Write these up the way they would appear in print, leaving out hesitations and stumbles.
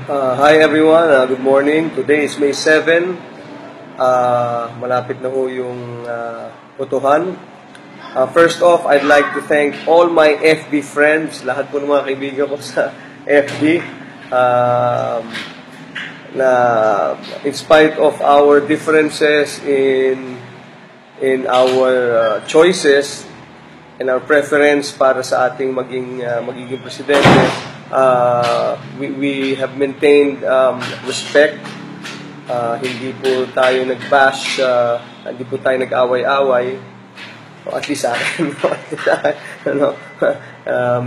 Hi everyone, good morning. Today is May 7. Malapit na ho yung botohan. First off, I'd like to thank all my FB friends, lahat po ng mga kaibigan ko sa FB. Na in spite of our differences in our choices and our preference para sa ating magiging presidente, we have maintained respect. Hindi po tayo nag-bash, hindi po tayo nag-away-away. O at least sa akin,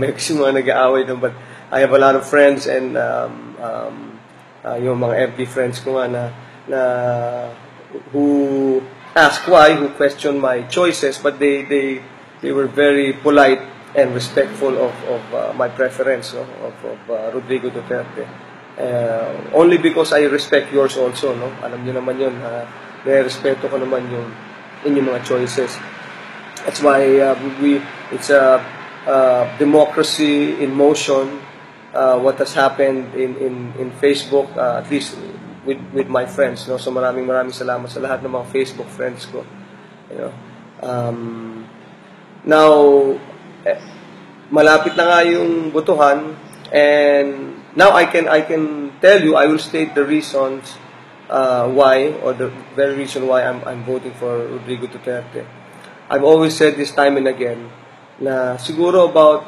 may kasi mga nag-aaway doon, but I have a lot of friends and yung mga FB friends ko nga na who ask why, who question my choices, but they were very polite and respectful of my preference, no? of Rodrigo Duterte. Only because I respect yours also, no? Alam niyo naman yun, respeto ko naman yung inyong mga choices. That's why it's a democracy in motion. What has happened in Facebook, at least with my friends, no? So maraming salamat sa lahat ng mga Facebook friends ko. You know, now malapit na nga yung botohan, and now I can tell you, I will state the reasons why, or the very reason why I'm voting for Rodrigo Duterte. I've always said this time and again na siguro about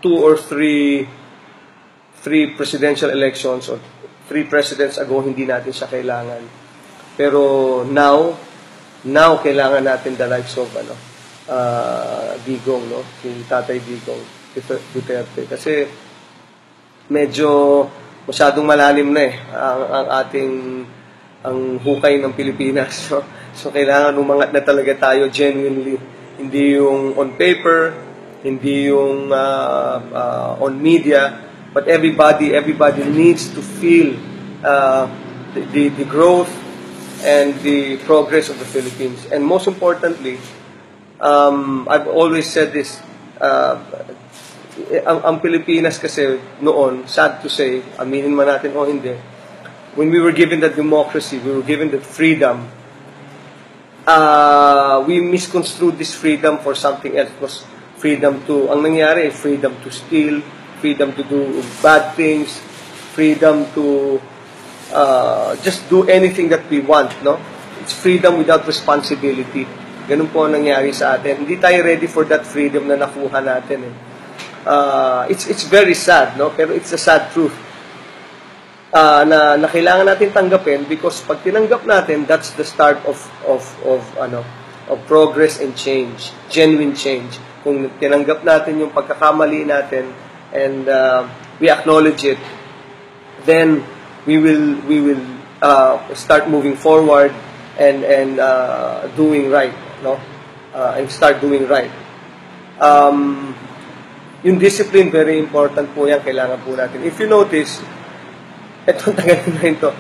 2 or 3 presidential elections or 3 presidents ago hindi natin siya kailangan. Pero now kailangan natin the likes of Digong, no? Si Tatay Digong Duterte, kasi medyo masyadong malalim na ang hukay ng Pilipinas, no? So kailangan umangat na talaga tayo genuinely, hindi yung on paper, hindi yung on media, but everybody needs to feel the growth and the progress of the Philippines. And most importantly, I've always said this, ang Pilipinas kasi noon, sad to say, aminin man natin o hindi, when we were given the democracy, we were given the freedom, we misconstrued this freedom for something else. It was freedom to, ang nangyari, freedom to steal, freedom to do bad things, freedom to just do anything that we want, no? It's freedom without responsibility. Ganun po ang nangyari sa atin. Hindi tayo ready for that freedom na nakuha natin, it's very sad, no? Pero it's a sad truth na kailangan natin tanggapin, because pag tinanggap natin, that's the start of progress and change, genuine change. Kung tinanggap natin yung pagkakamali natin and we acknowledge it, then we will start moving forward and doing right, no? And start doing right. Yung discipline, very important po yan, kailangan po natin. If you notice, eto, tagal na ito,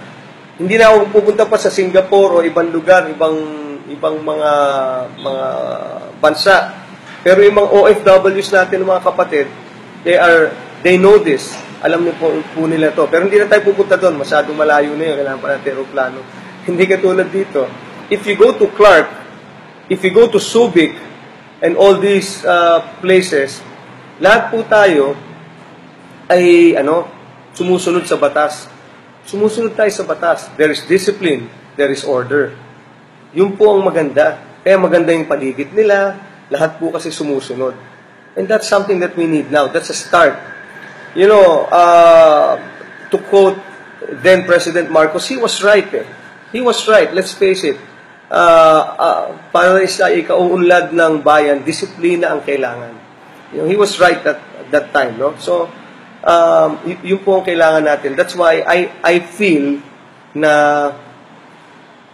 hindi na ako pupunta pa sa Singapore o ibang lugar, ibang mga bansa. Pero yung mga OFWs natin, mga kapatid, they know this. Alam niyo po nila to. Pero hindi na tayo pupunta doon, masyadong malayo na yun, kailangan pa natin aeroplano. Hindi katulad dito. If you go to Clark, if you go to Subic, and all these places, lahat po tayo ay sumusunod sa batas. Sumusunod tayo sa batas. There is discipline, there is order. Yun po ang maganda. Kaya maganda yung paligid nila, lahat po kasi sumusunod. And that's something that we need now. That's a start. You know, to quote then President Marcos, he was right. He was right, let's face it. Para sa ikauunlad ng bayan, disiplina ang kailangan. You know, he was right at that time, no? So, yun po ang kailangan natin. That's why I feel na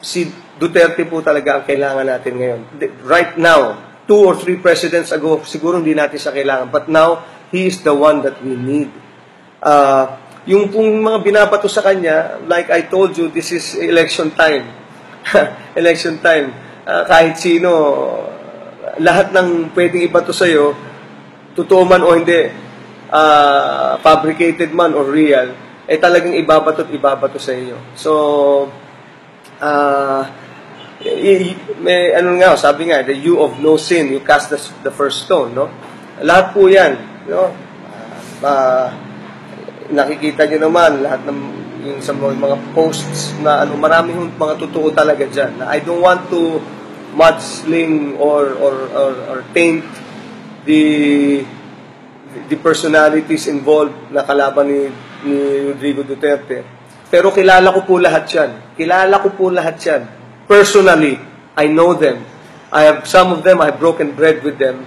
si Duterte po talaga ang kailangan natin ngayon. Right now, 2 or 3 presidents ago, siguro hindi natin siya kailangan. But now, he is the one that we need. Yung pong mga binabato sa kanya, like I told you, this is election time. Election time. Kahit sino, lahat ng pwedeng ibato sa'yo, totoo man o hindi, fabricated man or real, eh talagang ibabato sa iyo. So, may ano nga, sabi nga, the you of no sin, you cast the first stone, no? Lahat po yan, no? Nakikita nyo naman, lahat ng yung sa mga posts na ano, maraming mga totoo talaga dyan. Na I don't want to mudsling or taint the personalities involved na kalaban ni Rodrigo Duterte. Pero kilala ko po lahat yan. Personally, I know them. Some of them, I have broken bread with them.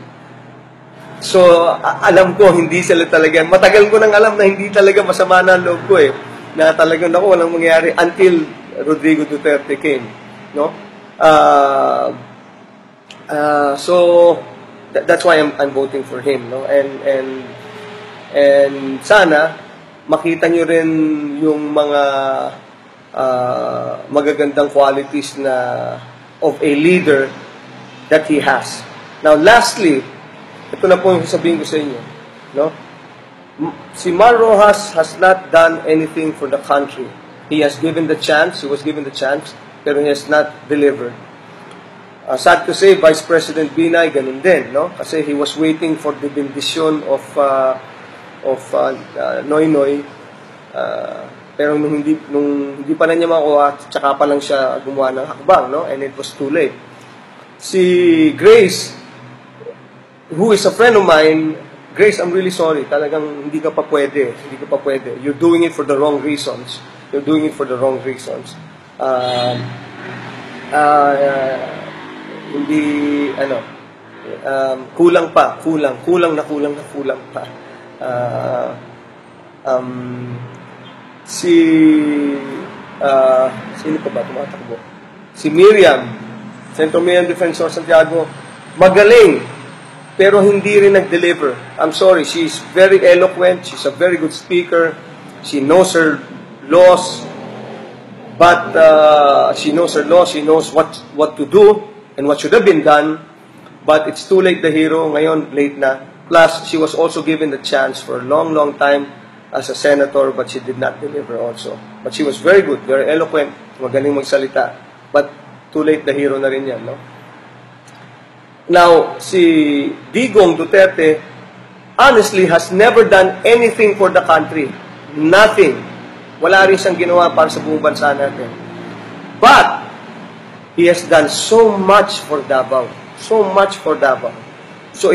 So, alam ko, hindi sila talaga. Matagal ko nang alam na hindi talaga masama na loob ko eh. Na talagang ako, walang mangyari until Rodrigo Duterte came. No? So, that's why I'm voting for him. No? And sana, makita nyo rin yung mga magagandang qualities of a leader that he has. Now, lastly, ito na po yung sabihin ko sa inyo. No? Si Mar Roxas has not done anything for the country. He was given the chance, pero he has not delivered. Sad to say, Vice President Binay, ganun din, no? Kasi he was waiting for the bendition of Noy Noy, pero nung hindi pa na niya makuha, tsaka pa lang siya gumawa ng hakbang, no? And it was too late. Si Grace, who is a friend of mine, Grace, I'm really sorry. Talagang hindi ka pa pwede. You're doing it for the wrong reasons. Hindi, kulang pa. Sino pa ba tumatakbo? Si Miriam, Centro Miriam Defensor Santiago, magaling, pero hindi rin nag-deliver. I'm sorry, she's very eloquent, she's a very good speaker, she knows her laws, but she knows what to do and what should have been done, but it's too late, the hero, ngayon late na. Plus, she was also given the chance for a long time as a senator, but she did not deliver also. But she was very good, very eloquent, magaling magsalita, but too late, the hero na rin yan, no? Now, si Digong Duterte, honestly, has never done anything for the country. Nothing. Wala rin siyang ginawa para sa buong bansa natin. But, he has done so much for Davao. So,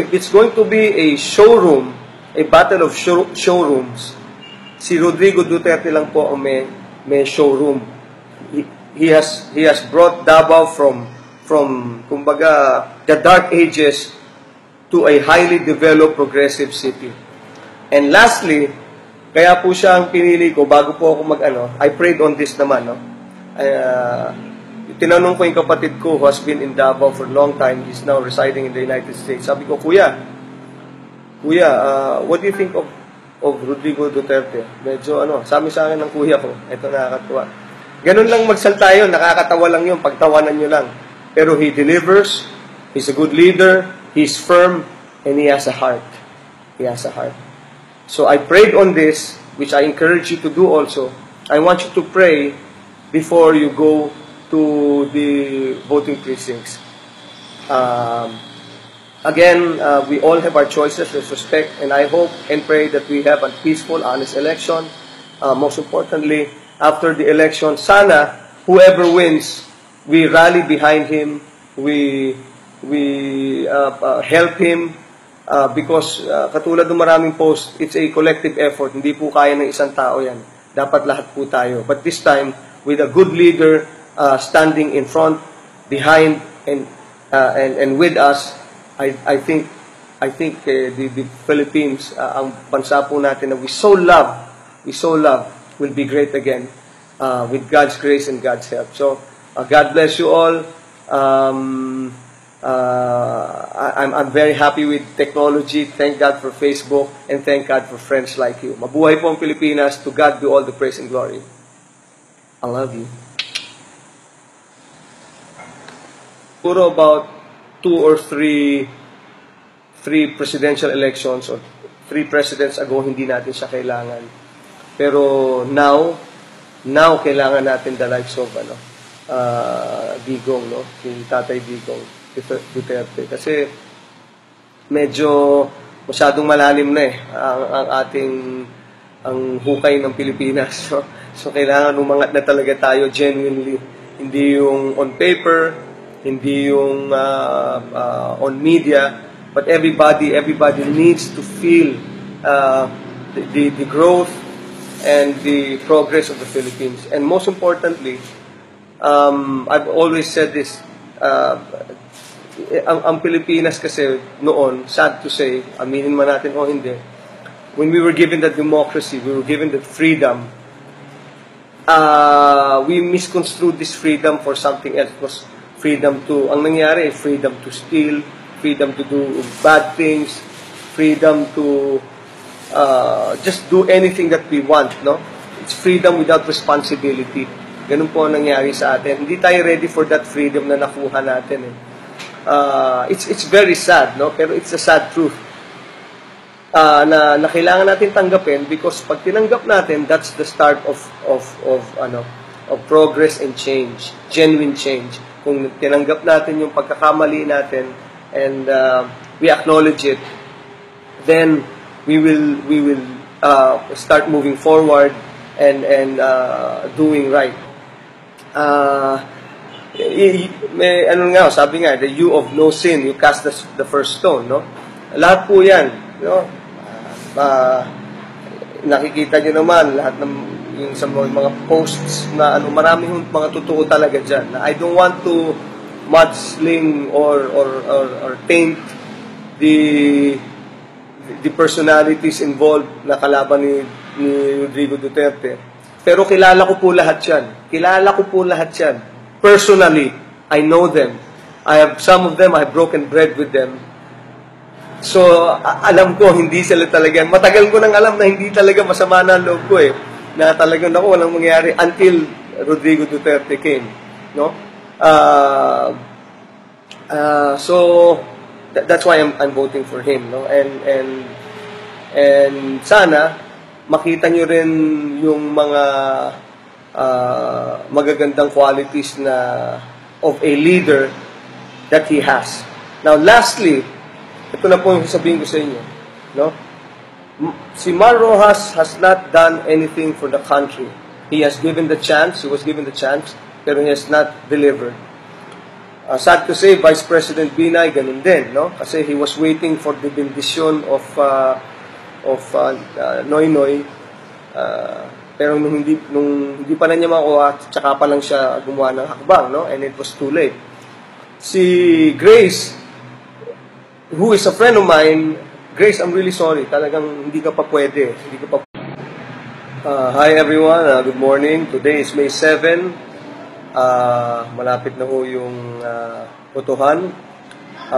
if it's going to be a showroom, a battle of showrooms, si Rodrigo Duterte lang po ang may showroom. He has brought Davao from kumbaga, the dark ages to a highly developed, progressive city. And lastly, kaya po siya ang pinili ko bago po ako I prayed on this naman, no? Tinanong ko yung kapatid ko who has been in Davao for a long time. He's now residing in the United States. Sabi ko, Kuya, what do you think of Rodrigo Duterte? Medyo sabi sa akin ng kuya ko, ito nakakatuwa. Ganun lang magsalta yun, nakakatawa lang yun, pagtawanan nyo lang. Pero he delivers, he's a good leader, he's firm, and he has a heart. So I prayed on this, which I encourage you to do also. I want you to pray before you go to the voting precincts. Again, we all have our choices, let's respect, and I hope and pray that we have a peaceful, honest election. Most importantly, after the election, sana, whoever wins, we rally behind him, we help him, because katulad ng maraming post, it's a collective effort. Hindi po kaya ng isang tao yan. Dapat lahat po tayo. But this time, with a good leader standing in front, behind, and with us, I think the Philippines, ang bansa po natin na we so love, will be great again, with God's grace and God's help. So, God bless you all. I'm very happy with technology. Thank God for Facebook, and thank God for friends like you. Mabuhay po ang Pilipinas. To God be all the praise and glory. I love you. Puro about 2 or 3 presidential elections or 3 presidents ago, hindi natin siya kailangan. Pero now kailangan natin the likes of Digong, no? Si Tatay Digong Duterte. Kasi medyo masyadong malalim na ang ating hukay ng Pilipinas. So kailangan umangat na talaga tayo genuinely. Hindi yung on paper, hindi yung on media, but everybody needs to feel the growth and the progress of the Philippines. And most importantly, I've always said this, ang Pilipinas kasi noon, sad to say, aminin man natin o hindi, when we were given the democracy, we were given the freedom, we misconstrued this freedom for something else. It was freedom to, ang nangyari, freedom to steal, freedom to do bad things, freedom to just do anything that we want, no? It's freedom without responsibility. Ganun po ang nangyari sa atin. Hindi tayo ready for that freedom na nakuha natin. It's very sad, no? Pero it's a sad truth. Na kailangan natin tanggapin because pag tinanggap natin, that's the start of progress and change, genuine change. Kung tinanggap natin yung pagkakamali natin and we acknowledge it, then we will start moving forward and doing right. May sabi nga, the you of no sin, you cast the first stone, no? Lahat po 'yan, no? Nakikita niyo naman lahat ng yung sa mga posts na maraming mga totoo talaga diyan. I don't want to mudsling or taint the personalities involved na kalaban ni Rodrigo Duterte. Pero kilala ko po lahat 'yan. Personally, I know them. Some of them I have broken bread with them. So, alam ko, hindi sila talaga, matagal ko nang alam na hindi talaga masama na ang loob ko na talagang walang mangyari until Rodrigo Duterte came, no? So, that's why I'm voting for him, no? And sana, makita nyo rin yung mga magagandang qualities of a leader that he has. Now, lastly, ito na po yung sasabihin ko sa inyo, no? Si Mar Roxas has not done anything for the country. He was given the chance, pero he has not delivered. Sad to say, Vice President Binay, ganun din, no? Kasi he was waiting for the bendition of Noynoy, pero nung hindi pa na niya makuha, tsaka pa lang siya gumawa ng hakbang, no? And it was too late. Si Grace, who is a friend of mine, Grace, I'm really sorry. Talagang hindi ka pa pwede. Hi everyone, good morning. Today is May 7. Malapit na ho yung botohan.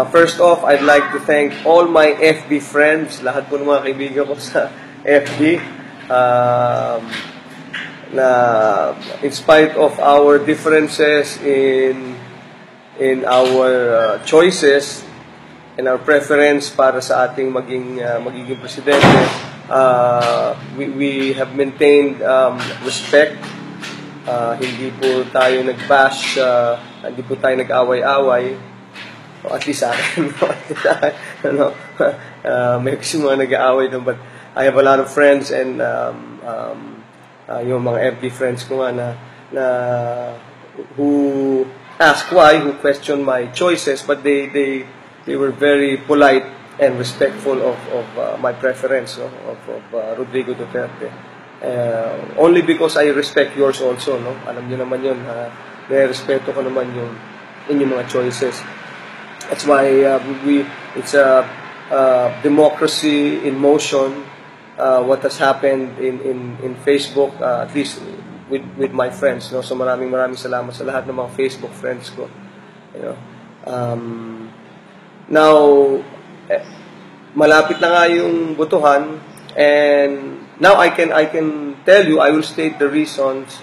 First off, I'd like to thank all my FB friends, lahat po ng mga kaibigan ko sa FB. Na in spite of our differences in our choices, and our preference para sa ating magiging presidente, we have maintained respect. Hindi po tayo nag-bash, hindi po tayo nag-away-away, o at least sa akin. May kasi mga nag-aaway doon, but I have a lot of friends and yung mga FB friends ko nga na who ask why, who question my choices, but they were very polite and respectful of my preference, no? of Rodrigo Duterte. Only because I respect yours also, no? Alam niyo naman yun, respeto ko naman yung inyong mga choices. That's why it's a democracy in motion. What has happened in Facebook, at least with my friends, no? So maraming salamat sa lahat ng mga Facebook friends ko, you know. Now, malapit na nga yung botohan, and now I can tell you, I will state the reasons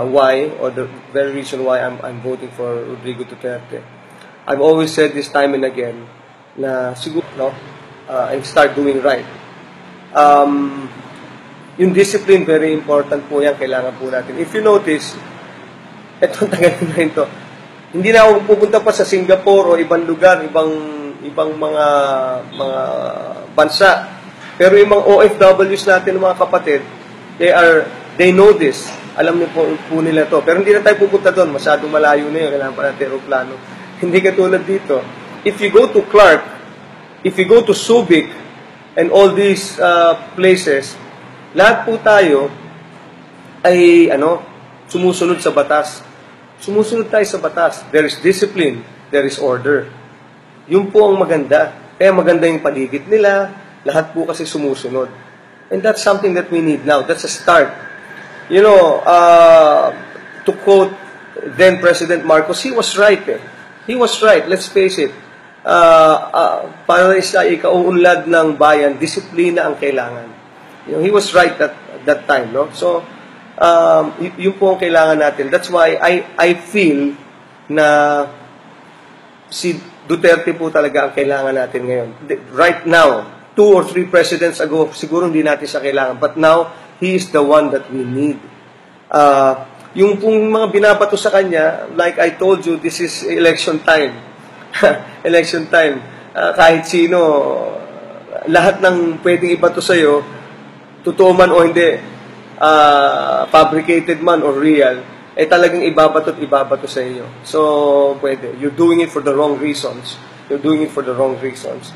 why, or the very reason why I'm voting for Rodrigo Duterte. I've always said this time and again na siguro, no, and start doing right. yung discipline, very important po yan, kailangan po natin. If you notice, eto, tagal na rin to, hindi na ako pupunta pa sa Singapore o ibang lugar, ibang mga bansa. Pero yung mga OFWs natin, mga kapatid, they know this. Alam niyo po nila to. Pero hindi na tayo pupunta doon, masyadong malayo na yun, kailangan pa natin aeroplano. Hindi katulad dito. If you go to Clark, if you go to Subic, and all these places, lahat po tayo ay sumusunod sa batas. Sumusunod tayo sa batas. There is discipline, there is order. Yun po ang maganda. Kaya maganda yung paligid nila, lahat po kasi sumusunod. And that's something that we need now. That's a start. You know, to quote then President Marcos, he was right eh. He was right, let's face it. Para sa ikauunlad ng bayan, disiplina ang kailangan. You know, he was right at that time, no? So, yun po ang kailangan natin. That's why I feel na si Duterte po talaga ang kailangan natin ngayon. Right now, 2 or 3 presidents ago, siguro hindi natin siya kailangan. But now, he is the one that we need. Yung pong mga binabato sa kanya, like I told you, this is election time. Election time. Kahit sino, lahat ng pwedeng ibato sa'yo, totoo man o hindi, fabricated man or real, talagang ibabato sa iyo. So, pwede. You're doing it for the wrong reasons. You're doing it for the wrong reasons.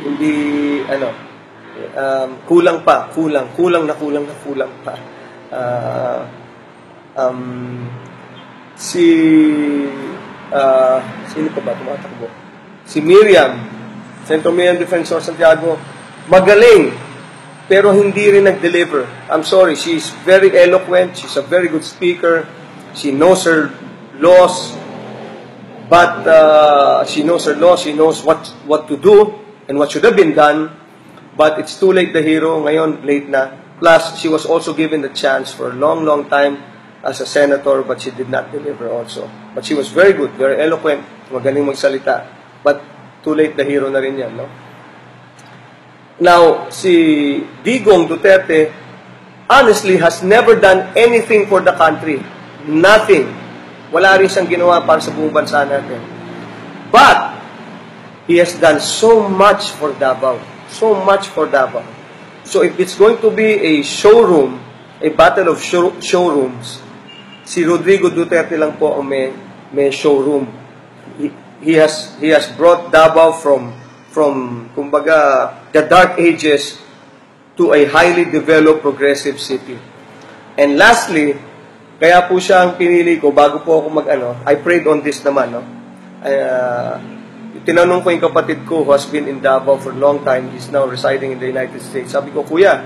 Hindi, kulang pa. Kulang na pa. Sino pa ba tumatakbo? Si Miriam, Centro Miriam Defensor Santiago, magaling, pero hindi rin nag-deliver. I'm sorry, she's very eloquent, she's a very good speaker, she knows her laws, but she knows what to do and what should have been done, but it's too late, the hero, ngayon late na. Plus, she was also given the chance for a long time as a senator, but she did not deliver also. But she was very good, very eloquent, magaling magsalita, but too late, the hero na rin yan, no? Now, si Digong Duterte, honestly, has never done anything for the country. Nothing. Wala rin siyang ginawa para sa buong bansa natin. But, he has done so much for Davao. So much for Davao. So, if it's going to be a showroom, a battle of showrooms, si Rodrigo Duterte lang po ang may showroom. He has brought Davao from kumbaga, the dark ages to a highly developed, progressive city. And lastly, kaya po siya ang pinili ko bago po ako I prayed on this naman, no? Tinanong ko yung kapatid ko who has been in Davao for a long time, he's now residing in the United States. Sabi ko, Kuya,